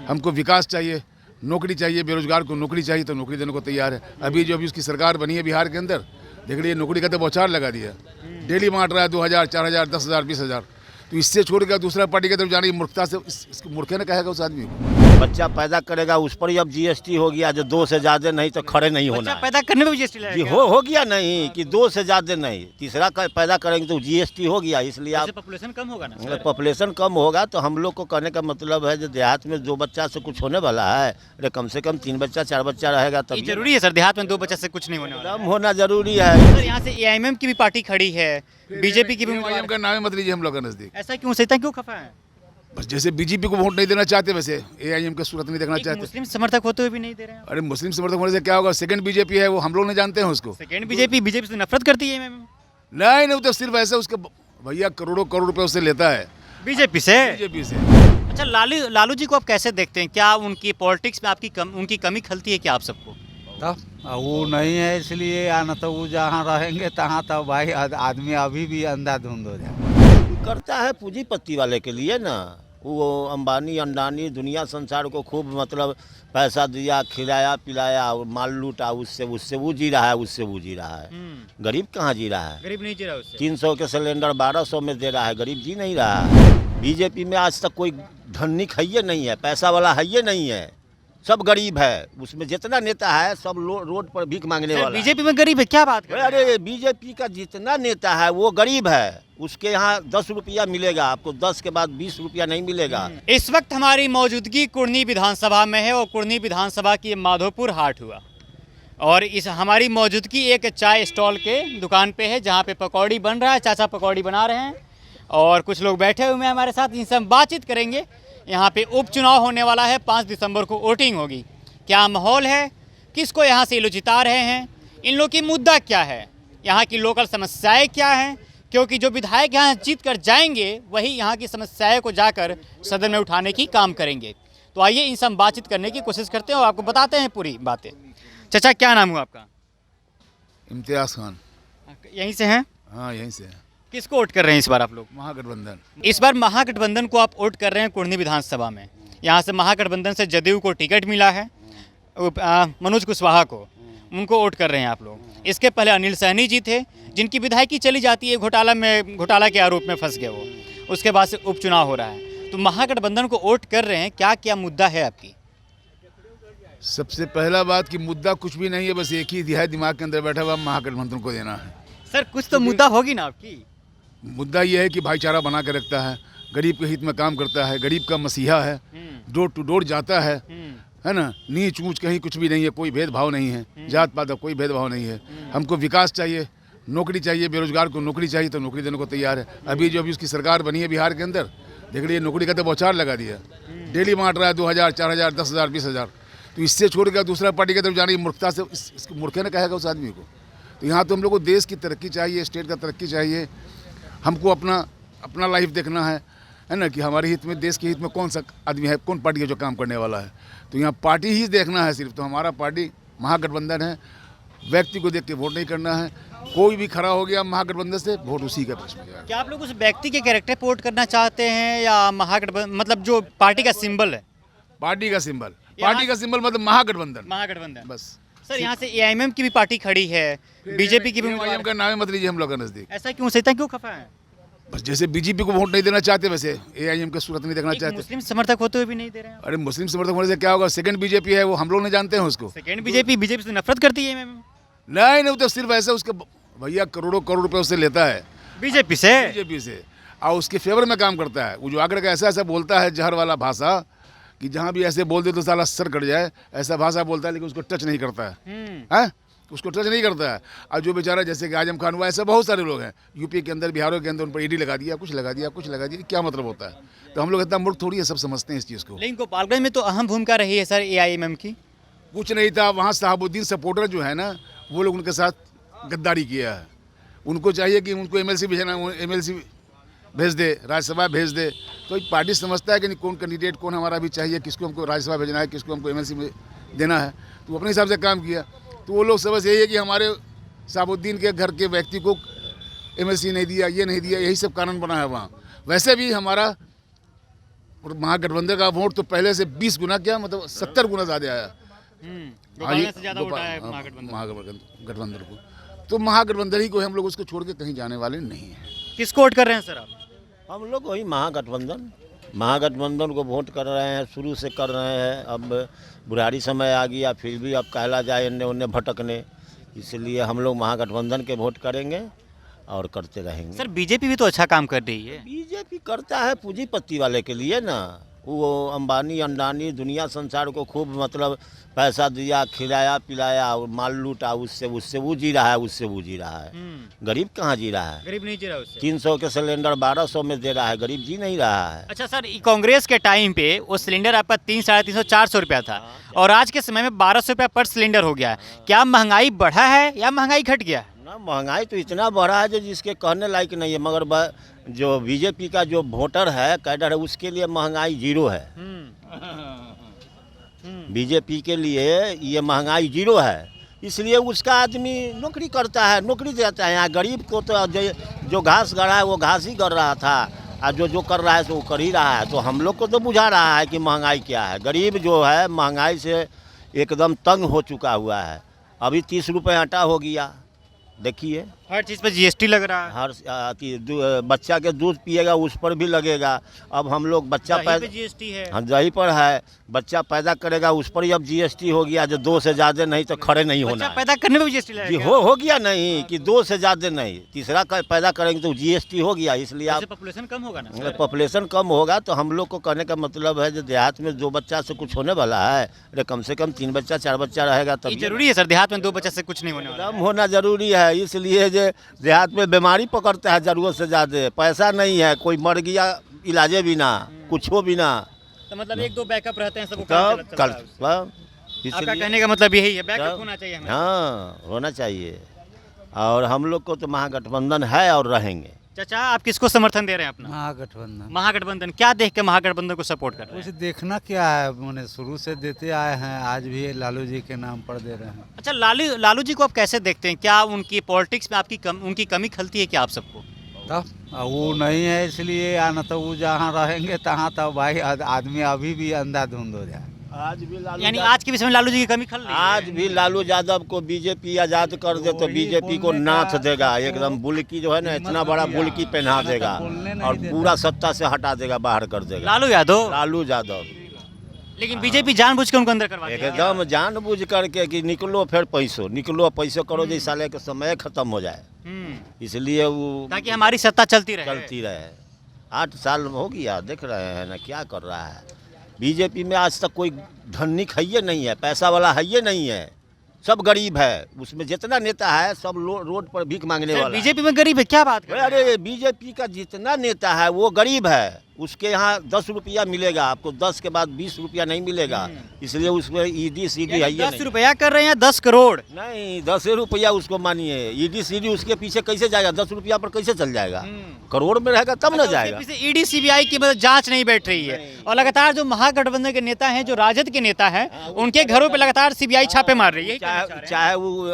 हमको विकास चाहिए, नौकरी चाहिए, बेरोजगार को नौकरी चाहिए तो नौकरी देने को तैयार है। अभी उसकी सरकार बनी है बिहार के अंदर, देख लीजिए नौकरी का तो बौछार लगा दिया, डेली बांट रहा है 2000, 4000, 10,000, 20,000। तो इससे छोड़ कर दूसरा पार्टी की तरफ जाने की मूर्खता से इसको मूर्खे ने कहेगा उस आदमी को। बच्चा पैदा करेगा उस पर ही अब जीएसटी हो गया, जो 2 से ज़्यादा नहीं तो खड़े नहीं होना है। पैदा करने में भी जीएसटी जी हो गया नहीं कि 2 से ज़्यादा नहीं, तीसरा पैदा करेंगे तो जीएसटी हो गया। इसलिए आप पॉपुलेशन कम होगा ना, पॉपुलेशन कम होगा तो हम लोग को कहने का मतलब है जो देहात में 2 बच्चा से कुछ होने वाला है, अरे कम से कम 3 बच्चा 4 बच्चा रहेगा तब जरूरी है सर। देहात में 2 बच्चे से कुछ नहीं होने वाला। कम होना जरूरी है। सर यहाँ से एआईएमएम की भी पार्टी खड़ी है, बीजेपी की भी। एआईएम का नाम मत लीजिए हम लोग का नजदीक। ऐसा क्यों, सैतान क्यों खफा है? बस जैसे बीजेपी को वोट नहीं देना चाहते वैसे एआईएम का सूरत नहीं देखना चाहते। मुस्लिम समर्थक होते हुए भी नहीं दे रहे हैं। अरे मुस्लिम समर्थक होने से क्या होगा? सेकंड बीजेपी है वो, हम लोग नहीं जानते हैं उसको। सेकंड बीजेपी से नफरत करती है नहीं नहीं, तो सिर्फ ऐसे उसके भैया करोड़ों करोड़ रुपए उससे लेता है बीजेपी से। से। अच्छा, लालू जी को आप कैसे देखते हैं? क्या उनकी पॉलिटिक्स में उनकी कमी खलती है क्या आप सबको? तब वो नहीं है इसलिए, या न तो वो जहाँ रहेंगे तहाँ तो भाई आदमी अभी भी अंधाधुंध हो जाए। करता है पूंजीपति वाले के लिए ना, वो अंबानी अंडानी दुनिया संसार को खूब मतलब पैसा दिया, खिलाया पिलाया और माल लूटा, उससे वो जी रहा है, उससे वो जी रहा है। गरीब कहाँ जी रहा है? गरीब नहीं जी रहा उससे। 300 के सिलेंडर 1200 में दे रहा है, गरीब जी नहीं रहा है। बीजेपी में आज तक कोई धनिक है ही नहीं है, पैसा वाला है ही नहीं है, सब गरीब है। उसमें जितना नेता है सब रोड पर भीख मांगने वाला। बीजेपी में गरीब है, क्या बात कर रहे हैं? अरे बीजेपी का जितना नेता है वो गरीब है, उसके यहाँ 10 रुपया मिलेगा आपको, 10 के बाद 20 रुपया नहीं मिलेगा। इस वक्त हमारी मौजूदगी कुर्नी विधानसभा में है और कुर्नी विधानसभा की माधोपुर हाट हुआ और इस हमारी मौजूदगी एक चाय स्टॉल के दुकान पे है जहाँ पे पकौड़ी बन रहा है। चाचा पकौड़ी बना रहे हैं और कुछ लोग बैठे हुए हैं हमारे साथ, इनसे हम बातचीत करेंगे। यहाँ पे उपचुनाव होने वाला है, 5 दिसंबर को वोटिंग होगी। क्या माहौल है, किसको यहाँ से ये लोग जिता रहे हैं, इन लोग की मुद्दा क्या है, यहाँ की लोकल समस्याएं क्या हैं, क्योंकि जो विधायक यहाँ जीत कर जाएंगे वही यहाँ की समस्याएं को जाकर सदन में उठाने की काम करेंगे। तो आइए इनसे हम बातचीत करने की कोशिश करते हैं और आपको बताते हैं पूरी बातें। चाचा क्या नाम हुआ आपका? इम्तियाज खान। यहीं से हैं? हाँ यहीं से है। किसको वोट कर रहे हैं इस बार आप लोग? महागठबंधन। इस बार महागठबंधन को आप वोट कर रहे हैं कुर्नी विधानसभा में। यहाँ से महागठबंधन से जदयू को टिकट मिला है, मनोज कुशवाहा को, उनको वोट कर रहे हैं आप लोग। इसके पहले अनिल सहनी जी थे जिनकी विधायकी चली जाती है, घोटाला के आरोप में फंस गए वो। उसके बाद से उपचुनाव हो रहा है, तो महागठबंधन को वोट कर रहे हैं, क्या क्या मुद्दा है आपकी? सबसे पहला बात कि मुद्दा कुछ भी नहीं है, बस एक ही है दिमाग के अंदर बैठा हुआ, महागठबंधन को देना है। सर कुछ तो मुद्दा होगी ना आपकी? मुद्दा ये है कि भाईचारा बना के रखता है, गरीब के हित में काम करता है, गरीब का मसीहा है, डोर टू डोर जाता है ना। नीच ऊंच कहीं कुछ भी नहीं है, कोई भेदभाव नहीं है, जात पात का कोई भेदभाव नहीं है। हमको विकास चाहिए, नौकरी चाहिए, बेरोजगार को नौकरी चाहिए तो नौकरी देने को तैयार है। अभी उसकी सरकार बनी है बिहार के अंदर, देख लीजिए नौकरी का तो बौछार लगा दिया, डेली बांट रहा है 2000, 4000, 10,000, 20,000। तो इससे छोड़ कर दूसरा पार्टी की तरफ जाने की मूर्खता से इसको मूर्खे ने कहेगा उस आदमी को। तो यहाँ तो हम लोग को देश की तरक्की चाहिए, स्टेट का तरक्की चाहिए, हमको अपना लाइफ देखना है ना, कि हमारे हित में, देश के हित में कौन सा आदमी है, कौन पार्टी है जो काम करने वाला है। तो यहाँ पार्टी ही देखना है सिर्फ। तो हमारा पार्टी महागठबंधन है, व्यक्ति को देख के वोट नहीं करना है। कोई भी खड़ा हो गया महागठबंधन से, वोट उसी का पक्ष में जाएगा। क्या आप लोग उस व्यक्ति के कैरेक्टर पे वोट करना चाहते हैं या महागठबंधन, मतलब जो पार्टी का सिंबल है? पार्टी का सिंबल मतलब महागठबंधन बस। सर यहाँ से एआईएमएम की भी पार्टी खड़ी है, बीजेपी की भी। एआईएम का नाम मत लीजिए हम लोग का नजदीक। ऐसा क्यों, सैतान क्यों खफा है? बस जैसे बीजेपी को वोट नहीं देना चाहते वैसे एआईएम का सूरत नहीं देखना चाहते। मुस्लिम समर्थक होते हुए भी नहीं दे रहे हैं। अरे मुस्लिम समर्थक होने से क्या होगा? सेकंड बीजेपी है वो, हम लोग नहीं जानते हैं उसको। सेकंड बीजेपी से नफरत करती है। नहीं नहीं, तो सिर्फ ऐसे उसके भैया करोड़ों करोड़ रुपए उससे लेता है बीजेपी से और उसके फेवर में काम करता है। वो जो आकर के ऐसा बोलता है जहर वाला भाषा कि जहाँ भी ऐसे बोल दे तो साला सर कट जाए, ऐसा भाषा बोलता है, लेकिन उसको टच नहीं करता है, उसको टच नहीं करता है। और जो बेचारा जैसे कि आजम खान हुआ, ऐसे बहुत सारे लोग हैं यूपी के अंदर, बिहार के अंदर, उन पर ईडी लगा दिया, कुछ लगा दिया, क्या मतलब होता है? तो हम लोग इतना मूर्ख थोड़ी है, सब समझते हैं इस चीज़ को। लेकिन गोपालगंज में तो अहम भूमिका रही है सर एआईएमएम की। कुछ नहीं था वहाँ, शहाबुद्दीन सपोर्टर जो है ना, वो लोग उनके साथ गद्दारी किया है। उनको चाहिए कि उनको एमएलसी भेजना, एमएलसी भेज दे, राज्यसभा भेज दे। तो एक पार्टी समझता है कि कौन कैंडिडेट कौन हमारा भी चाहिए, किसको हमको राज्यसभा भेजना है, किसको हमको एमएलसी में देना है, तो अपने हिसाब से काम किया। तो वो लोग समझ यही है कि हमारे शहाबुद्दीन के घर के व्यक्ति को एमएलसी नहीं दिया, ये नहीं दिया, यही सब कारण बना है वहाँ। वैसे भी हमारा महागठबंधन का वोट तो पहले से 20 गुना क्या मतलब 70 गुना ज़्यादा आया। गोपालगंज से ज़्यादा वोट आया है महागठबंधन को, तो महागठबंधन ही को हम लोग उसको छोड़ के कहीं जाने वाले नहीं हैं। किसको वोट कर रहे हैं सर आप? हम लोग वही महागठबंधन को वोट कर रहे हैं, शुरू से कर रहे हैं। अब बुढ़ारी समय आ गया, फिर भी अब कहला जाए इन्ने उन्ने भटकने, इसलिए हम लोग महागठबंधन के वोट करेंगे और करते रहेंगे। सर बीजेपी भी तो अच्छा काम कर रही है। बीजेपी करता है पूंजीपति वाले के लिए ना, वो अंबानी अंडानी दुनिया संसार को खूब मतलब पैसा दिया, खिलाया पिलाया और माल लूटा, उससे वो जी रहा है, उससे वो जी रहा है। गरीब कहाँ जी रहा है? गरीब नहीं जी रहा उससे। 300 के सिलेंडर 1200 में दे रहा है, गरीब जी नहीं रहा है। अच्छा सर, कांग्रेस के टाइम पे वो सिलेंडर आपका 300, 350, 400 रुपया था और आज के समय में 1200 रुपया पर सिलेंडर हो गया है। क्या महंगाई बढ़ा है या महंगाई घट गया है? ना, महंगाई तो इतना बढ़ा है जो जिसके कहने लायक नहीं है, मगर जो बीजेपी का जो वोटर है, कैडर है, उसके लिए महंगाई जीरो है। बीजेपी के लिए ये महंगाई जीरो है, इसलिए उसका आदमी नौकरी करता है, नौकरी देता है। यहाँ गरीब को तो जो घास गड़ा है वो घास ही कर रहा था, और जो कर रहा है तो वो कर ही रहा है। तो हम लोग को तो बुझा रहा है कि महंगाई क्या है। गरीब जो है महंगाई से एकदम तंग हो चुका हुआ है। अभी 30 रुपये आटा हो गया, देखिए हर चीज़ पर जीएसटी लग रहा है। हर बच्चा के दूध पिएगा उस पर भी लगेगा। अब हम लोग बच्चा दही पे जीएसटी है। हाँ, दही पर है, बच्चा पैदा करेगा उस पर ही अब जीएसटी हो गया, जो 2 से ज़्यादा नहीं तो खड़े नहीं होना बच्चा है। पैदा करने में भी जीएसटी जी लगेगा। हो गया नहीं कि 2 से ज़्यादा नहीं, तीसरा पैदा करेंगे तो जीएसटी हो गया। इसलिए आप पॉपुलेशन कम होगा ना। पॉपुलेशन कम होगा तो हम लोग को कहने का मतलब है जो देहात में 2 बच्चा से कुछ होने वाला है, अरे कम से कम 3 बच्चा 4 बच्चा रहेगा तब ये जरूरी है सर, देहात में 2 बच्चे से कुछ नहीं होने वाला। कम होना जरूरी है। इसलिए जो देहात में बीमारी पकड़ता है ज़रूरत से ज़्यादा, पैसा नहीं है, कोई मर गया इलाजे बिना, कुछ हो बिना, तो मतलब 1-2 बैकअप रहते हैं, सबको तब चलता है उससे। आपका कहने का मतलब यही है, बैकअप होना चाहिए हमें। हाँ, होना चाहिए। और हम लोग को तो महागठबंधन है और रहेंगे। चाचा, आप किसको समर्थन दे रहे हैं अपना? महागठबंधन। महागठबंधन क्या देख के महागठबंधन को सपोर्ट कर रहे कुछ हैं? देखना क्या है, मैंने शुरू से देते आए हैं, आज भी लालू जी के नाम पर दे रहे हैं। अच्छा, लालू जी को आप कैसे देखते हैं? क्या उनकी पॉलिटिक्स में उनकी कमी खलती है क्या आप सबको? तब वो नहीं है इसलिए, या न तो वो जहाँ रहेंगे तहाँ तब भाई आदमी अभी भी अंधाधुंध हो जाए। आज भी यानी आज के विषय में लालू जी की कमी खल रही है? आज भी लालू यादव को बीजेपी आजाद कर दे तो बीजेपी को नाथ देगा, एकदम बुल्की जो है ना, इतना बड़ा बुल्की पहना देगा और पूरा सत्ता से हटा देगा, बाहर कर देगा लालू यादव। लेकिन बीजेपी जानबूझ के उनको अंदर करवा दिया। एकदम जानबूझ करके कि निकलो फिर पैसो करो, जैसे साले का समय खत्म हो जाए, इसलिए वो ताकि हमारी सत्ता चलती रहे। 8 साल हो गया, देख रहे हैं ना क्या कर रहा है। बीजेपी में आज तक कोई धनिक है ही नहीं है, पैसा वाला है ही नहीं है, सब गरीब है। उसमें जितना नेता है सब रोड पर भीख मांगने वाला है। बीजेपी में गरीब है, क्या बात कर रहे हैं? अरे बीजेपी का जितना नेता है वो गरीब है। उसके यहाँ 10 रुपया मिलेगा आपको, 10 के बाद 20 रुपया नहीं मिलेगा, इसलिए उसमें ईडी सीडी है। 10 रुपया कर रहे हैं, 10 करोड़ नहीं, 10 रुपया उसको मानिए। ईडी सीडी उसके पीछे कैसे जाएगा? 10 रुपया पर कैसे चल जाएगा? करोड़ में रहेगा तब न जाएगा। ईडी सीबीआई की मतलब जांच नहीं बैठ रही है और लगातार जो महागठबंधन के नेता हैं, जो राजद के नेता हैं, उनके घरों पे लगातार सीबीआई छापे मार रही है। चाहे वो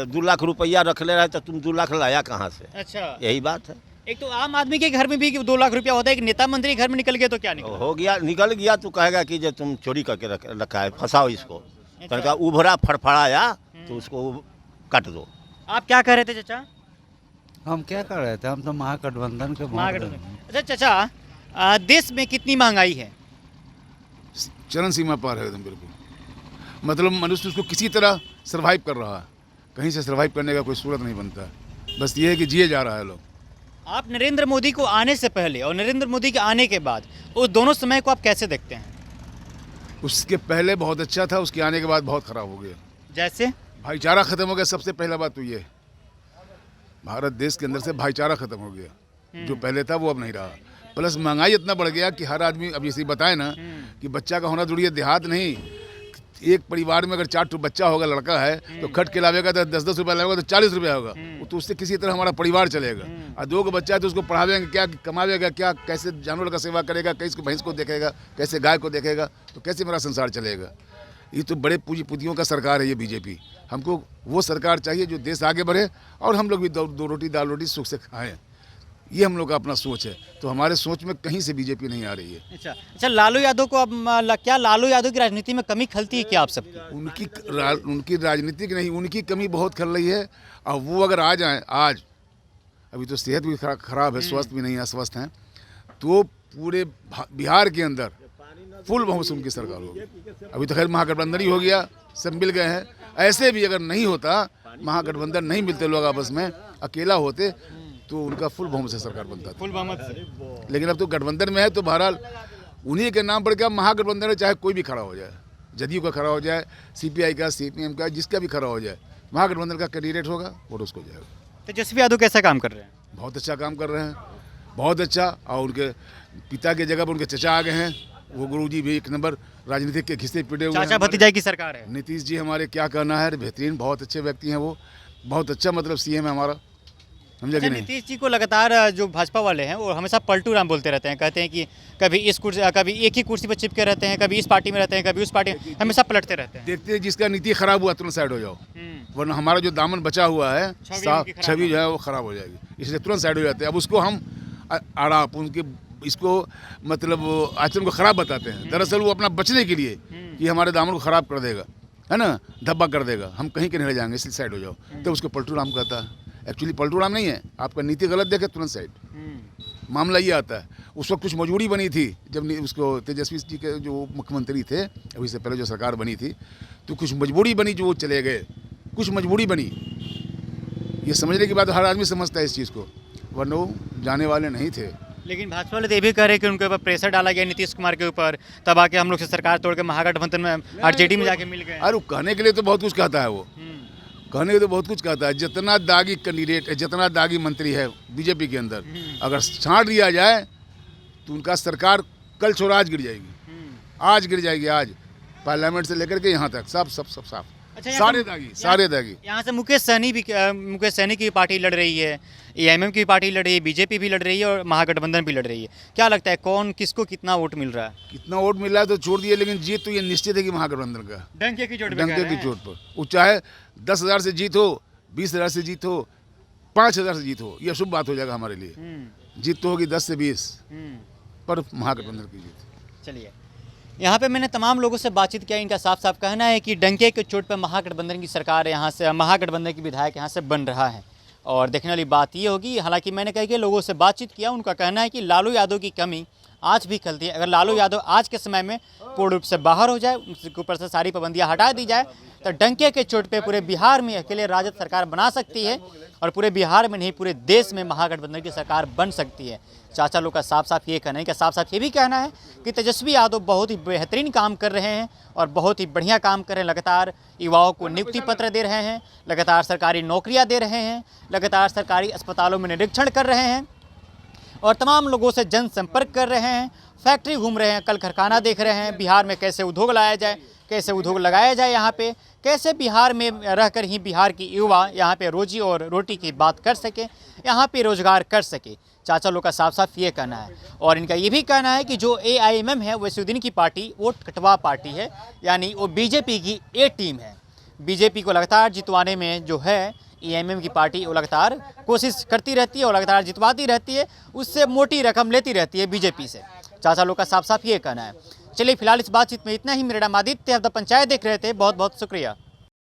2 लाख रुपया रख ले रहा है तो तुम 2 लाख लाया कहाँ से? अच्छा, यही बात है। एक तो आम आदमी के घर में भी 2 लाख रुपया होता है, एक नेता मंत्री घर में निकल गया तो क्या निकल गया तो कहेगा कि जो तुम चोरी करके रखा है, फंसाओ इसको। तनका उभरा फड़फड़ाया तो उसको काट दो। आप क्या कह रहे थे चाचा? हम क्या कर रहे थे, हम तो महागठबंधन के वोट दे रहे हैं। अच्छा चाचा, देश में कितनी महंगाई है? चरम सीमा पार है एकदम, बिल्कुल। मतलब मनुष्य उसको किसी तरह सर्वाइव कर रहा है, कहीं से सर्वाइव करने का कोई सूरत नहीं बनता है। बस ये है कि जिए जा रहा है लोग। आप नरेंद्र मोदी को आने से पहले और नरेंद्र मोदी के आने के बाद उस दोनों समय को आप कैसे देखते हैं? उसके पहले बहुत अच्छा था, उसके आने के बाद बहुत ख़राब हो गया। जैसे भाईचारा ख़त्म हो गया। सबसे पहला बात तो ये, भारत देश के अंदर से भाईचारा ख़त्म हो गया। जो पहले था वो अब नहीं रहा। प्लस महंगाई इतना बढ़ गया कि हर आदमी, अब जैसे बताए ना कि बच्चा का होना जरूरी है। देहात नहीं, एक परिवार में अगर 4 बच्चा होगा, लड़का है, तो खट के लावेगा तो 10-10 रुपया लावेगा तो 40 रुपया होगा, तो उससे किसी तरह हमारा परिवार चलेगा। और 2 का बच्चा है तो उसको पढ़ावेंगे क्या, कमावेगा क्या, कैसे जानवर का सेवा करेगा, कैसे भैंस को देखेगा, कैसे गाय को देखेगा, तो कैसे मेरा संसार चलेगा। ये तो बड़े पूंजीपतियों का सरकार है ये बीजेपी। हमको वो सरकार चाहिए जो देश आगे बढ़े और हम लोग भी 2 रोटी दाल रोटी सुख से खाएँ। ये हम लोग का अपना सोच है। तो हमारे सोच में कहीं से बीजेपी नहीं आ रही है। अच्छा, लालू यादव को अब क्या लालू यादव की राजनीति में कमी खलती है क्या आप सबकी? उनकी राजनीतिक नहीं, उनकी कमी बहुत खल रही है। और वो अगर आ जाएं आज, अभी तो सेहत भी खराब है, स्वस्थ भी नहीं है, अस्वस्थ हैं, तो पूरे बिहार के अंदर फुल बहुमत से उनकी सरकार होगी। अभी तो खैर महागठबंधन ही हो गया, सब मिल गए हैं। ऐसे भी अगर नहीं होता, महागठबंधन नहीं मिलते लोग आपस में, अकेला होते, तो उनका फुल बहुमत से सरकार बनता था। फुल बहुमत से। लेकिन अब तो गठबंधन में है, तो बहरहाल उन्हीं के नाम पर क्या महागठबंधन है, चाहे कोई भी खड़ा हो जाए, जदयू का खड़ा हो जाए, सीपीआई का, सीपीएम का, जिसका भी खड़ा हो जाए, महागठबंधन का कैंडिडेट होगा, वोट उसको जाएगा। तेजस्वी यादव कैसा काम कर रहे हैं? बहुत अच्छा काम कर रहे हैं, बहुत अच्छा। और उनके पिता के जगह पर उनके चचा आ गए हैं। वो गुरुजी भी एक नंबर राजनीतिक के घिसे पिटे हुए हैं। चाचा भतीजा की सरकार है। नीतीश जी हमारे क्या कहना है, बेहतरीन, बहुत अच्छे व्यक्ति हैं वो, बहुत अच्छा मतलब सीएम है हमारा, समझा कि नहीं। नीतीश जी को लगातार जो भाजपा वाले हैं वो हमेशा पलटू राम बोलते रहते हैं, कहते हैं कि कभी इस कुर्सी, कभी एक ही कुर्सी पर चिपके रहते हैं, कभी इस पार्टी में रहते हैं, कभी उस पार्टी में, हमेशा पलटते रहते हैं। देखते हैं जिसका नीति खराब हुआ तुरंत साइड हो जाओ, वरना हमारा जो दामन बचा हुआ है, छवि जो है वो खराब हो जाएगी, इसलिए तुरंत साइड हो जाते हैं। अब उसको हम आड़ाप उनके इसको मतलब आचरण को खराब बताते हैं। दरअसल वो अपना बचने के लिए कि हमारे दामन को खराब कर देगा, है ना, धब्बा कर देगा, हम कहीं के नहीं रह जाएंगे, इसलिए साइड हो जाओ, तो उसको पलटू राम कहता है। एक्चुअली पलटू राम नहीं है, आपका नीति गलत देखे तुरंत साइड। मामला ये आता है, उस वक्त कुछ मजबूरी बनी थी जब उसको तेजस्वी जी के जो मुख्यमंत्री थे, अभी से पहले जो सरकार बनी थी, तो कुछ मजबूरी बनी जो वो चले गए, कुछ मजबूरी बनी। ये समझने की बात हर आदमी समझता है इस चीज़ को, वरना वो जाने वाले नहीं थे। लेकिन भाजपा वाले तो ये भी कह रहे हैं कि उनके ऊपर प्रेशर डाला गया नीतीश कुमार के ऊपर, तब आके हम लोग से सरकार तोड़ के महागठबंधन में आरजेडी में जाके मिल गए। अरे कहने के लिए तो बहुत कुछ कहता है वो, कहने के तो बहुत कुछ कहता है। जितना दागी कैंडिडेट, जितना दागी मंत्री है बीजेपी के अंदर, अगर छांट दिया जाए तो उनका सरकार कल छोड़ आज गिर जाएगी, आज गिर जाएगी, आज पार्लियामेंट से लेकर के यहाँ तक सब साफ। अच्छा, सारे दागी। यहाँ से मुकेश सहनी की पार्टी लड़ रही है, एआईएमएम की पार्टी लड़ रही है, बीजेपी भी लड़ रही है और महागठबंधन भी लड़ रही है। क्या लगता है कौन किसको कितना वोट मिल रहा है? कितना वोट मिल रहा है तो छोड़ दिए, लेकिन जीत तो ये निश्चित है कि महागठबंधन का, डंके की चोट पर। वो चाहे 10,000 से जीत हो, 20,000 से जीत हो, 5,000 से जीत हो, यह शुभ बात हो जाएगा हमारे लिए। जीत तो होगी 10 से 20, पर महागठबंधन की जीत। चलिए, यहाँ पे मैंने तमाम लोगों से बातचीत किया, इनका साफ साफ कहना है कि डंके के चोट पर महागठबंधन की सरकार यहाँ से, महागठबंधन की विधायक यहाँ से बन रहा है। और देखने वाली बात ये होगी, हालांकि मैंने कई लोगों से बातचीत किया, उनका कहना है कि लालू यादव की कमी आज भी खलती है। अगर लालू यादव आज के समय में पूर्ण रूप से बाहर हो जाए, उसके ऊपर से सारी पाबंदियां हटा दी जाए, तो डंके के चोट पे पूरे बिहार में अकेले राजद सरकार बना सकती है और पूरे बिहार में नहीं पूरे देश में महागठबंधन की सरकार बन सकती है। चाचा लोग का साफ साफ ये कहना है कि साफ साफ ये भी कहना है कि तेजस्वी यादव बहुत ही बेहतरीन काम कर रहे हैं और बहुत ही बढ़िया काम कर रहे हैं। लगातार युवाओं को नियुक्ति पत्र दे रहे हैं, लगातार सरकारी नौकरियां दे रहे हैं, लगातार सरकारी अस्पतालों में निरीक्षण कर रहे हैं और तमाम लोगों से जनसंपर्क कर रहे हैं, फैक्ट्री घूम रहे हैं, कल कारखाना देख रहे हैं, बिहार में कैसे उद्योग लाया जाए, कैसे उद्योग लगाया जाए, यहाँ पे कैसे बिहार में रहकर ही बिहार की युवा यहाँ पे रोजी और रोटी की बात कर सके, यहाँ पे रोजगार कर सके। चाचा लोग का साफ साफ ये कहना है। और इनका ये भी कहना है कि जो एआईएमएम है, वसीउद्दीन की पार्टी वो कटवा पार्टी है, यानी वो बीजेपी की ए टीम है। बीजेपी को लगातार जितवाने में जो है एआईएमएम की पार्टी वो लगातार कोशिश करती रहती है और लगातार जितवाती रहती है, उससे मोटी रकम लेती रहती है बीजेपी से। चाचा लोग का साफ साफ ये कहना है। चलिए फिलहाल इस बातचीत में इतना ही। मेरा नाम आदित्य, आप द पंचायत देख रहे थे। बहुत बहुत शुक्रिया।